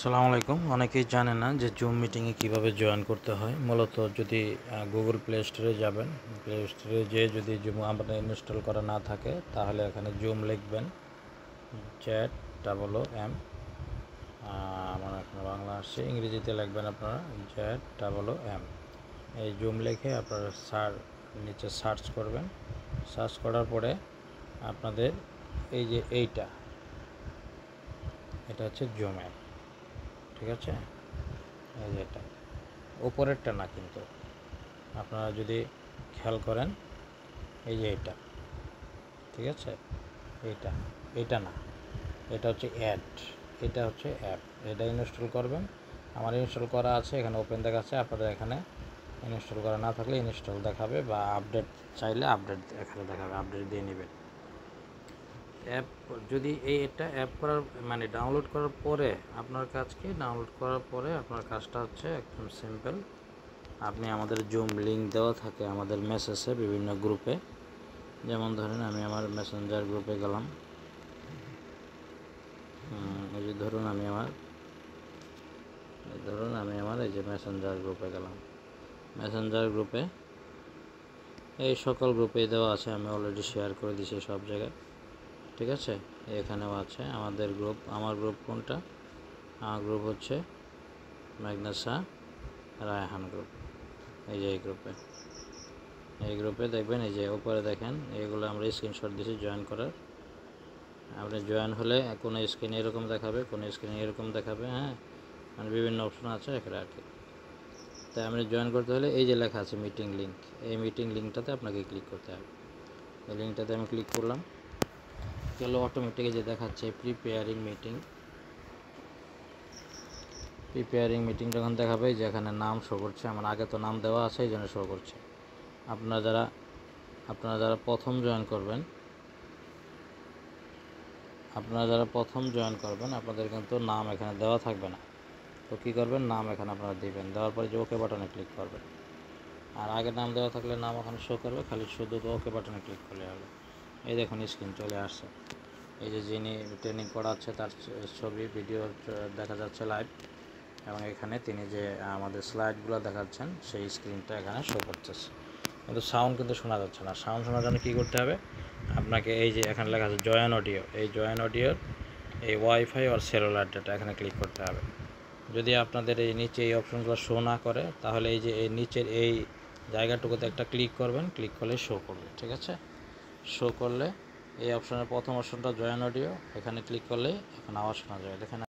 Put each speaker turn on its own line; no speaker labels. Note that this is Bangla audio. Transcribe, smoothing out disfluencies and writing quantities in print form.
আসসালামু আলাইকুম। অনেকেই জানে না যে জুম মিটিংয়ে কীভাবে জয়েন করতে হয়। মূলত যদি গুগল প্লে স্টোরে যাবেন, প্লে স্টোরে যেয়ে যদি জুম আপনার ইনস্টল করা না থাকে তাহলে এখানে জুম লিখবেন, ZOOM। আমার এখানে বাংলা আসছে, ইংরেজিতে লিখবেন আপনারা ZOOM। এই জুম লিখে আপনারা নিচে সার্চ করবেন। সার্চ করার পরে আপনাদের এই যে এটা হচ্ছে জুম অ্যাপ, ঠিক আছে। এই যে এটা উপরেরটা না, কিন্তু আপনারা যদি খেয়াল করেন এই যে এটা, ঠিক আছে। এটা না, এটা হচ্ছে এটা হচ্ছে অ্যাপ। এটা ইনস্টল করবেন। আমার ইনস্টল করা আছে, এখানে ওপেন দেখাচ্ছে। আপনাদের এখানে ইনস্টল করা না থাকলে ইনস্টল দেখাবে, বা আপডেট চাইলে আপডেট এখানে দেখাবে, আপডেট দিয়ে নেবেন। অ্যাপ যদি এটা অ্যাপ করার মানে ডাউনলোড করার পরে আপনার আপনার কাজটা হচ্ছে একদম সিম্পল। আপনি আমাদের জুম লিঙ্ক দেওয়া থাকে আমাদের মেসেজে বিভিন্ন গ্রুপে। যেমন ধরেন আমি আমার মেসেঞ্জার গ্রুপে গেলাম, এই যে ধরুন আমি আমার এই যে মেসেঞ্জার গ্রুপে গেলাম। মেসেঞ্জার গ্রুপে এই সকল গ্রুপেই দেওয়া আছে, আমি অলরেডি শেয়ার করে দিয়েছি সব জায়গায়, ঠিক আছে। এখানেও আছে আমাদের গ্রুপ। আমার গ্রুপ কোনটা? আমার গ্রুপ হচ্ছে মেঘনাসা রায়হান গ্রুপ। এই যে এই গ্রুপে দেখবেন, এই যে উপরে দেখেন এইগুলো আমরা স্ক্রিনশট দিয়েছি জয়েন করার। আপনি জয়েন হলে কোনো স্ক্রিনে এরকম দেখাবে, কোনো স্ক্রিনে এরকম দেখাবে, হ্যাঁ, মানে বিভিন্ন অপশন আছে এখানে আর কি। তাই আপনি জয়েন করতে হলে এই যে লেখা আছে মিটিং লিঙ্ক, এই মিটিং লিঙ্কটাতে আপনাকে ক্লিক করতে হবে। এই লিঙ্কটাতে আমি ক্লিক করলাম, গেলে অটোমেটিক যে দেখাচ্ছে প্রিপেয়ারিং মিটিং যখন দেখাবে, যে এখানে নাম শো করছে। আমার আগে তো নাম দেওয়া আছে, এই জন্য শো করছে। আপনারা যারা প্রথম জয়েন করবেন, আপনাদের কিন্তু নাম এখানে দেওয়া থাকবে না। তো কী করবেন, নাম এখানে আপনারা দেবেন। দেওয়ার পরে যে ওকে বাটনে ক্লিক করবেন। আর আগে নাম দেওয়া থাকলে নাম ওখানে শো করবে, খালি শুধু ওকে বাটনে ক্লিক করলে হবে। এই দেখুন স্ক্রিন চলে আসছে। এই যে যিনি ট্রেনিং করাচ্ছে তার ছবি ভিডিও দেখা যাচ্ছে লাইভ, এবং এখানে তিনি যে আমাদের স্লাইডগুলো দেখাচ্ছেন সেই স্ক্রিনটা এখানে শো করতেছে, কিন্তু সাউন্ড কিন্তু শোনা যাচ্ছে না। সাউন্ড শোনার জন্য কী করতে হবে, আপনাকে এই যে এখানে লেখা আছে জয়েন অডিও, এই জয়েন অডিওর এই ওয়াইফাই আর সেলুলার ডাটা এখানে ক্লিক করতে হবে। যদি আপনাদের এই নিচে এই অপশনগুলো শো না করে, তাহলে এই যে এই নিচের এই জায়গাটুকুতে একটা ক্লিক করবেন, ক্লিক করলে শো করবে, ঠিক আছে। শো করলে এই অপশনের প্রথম অপশনটা জয়েন অডিও, এখানে ক্লিক করলে এখন আওয়াজ শোনা যাবে। দেখেন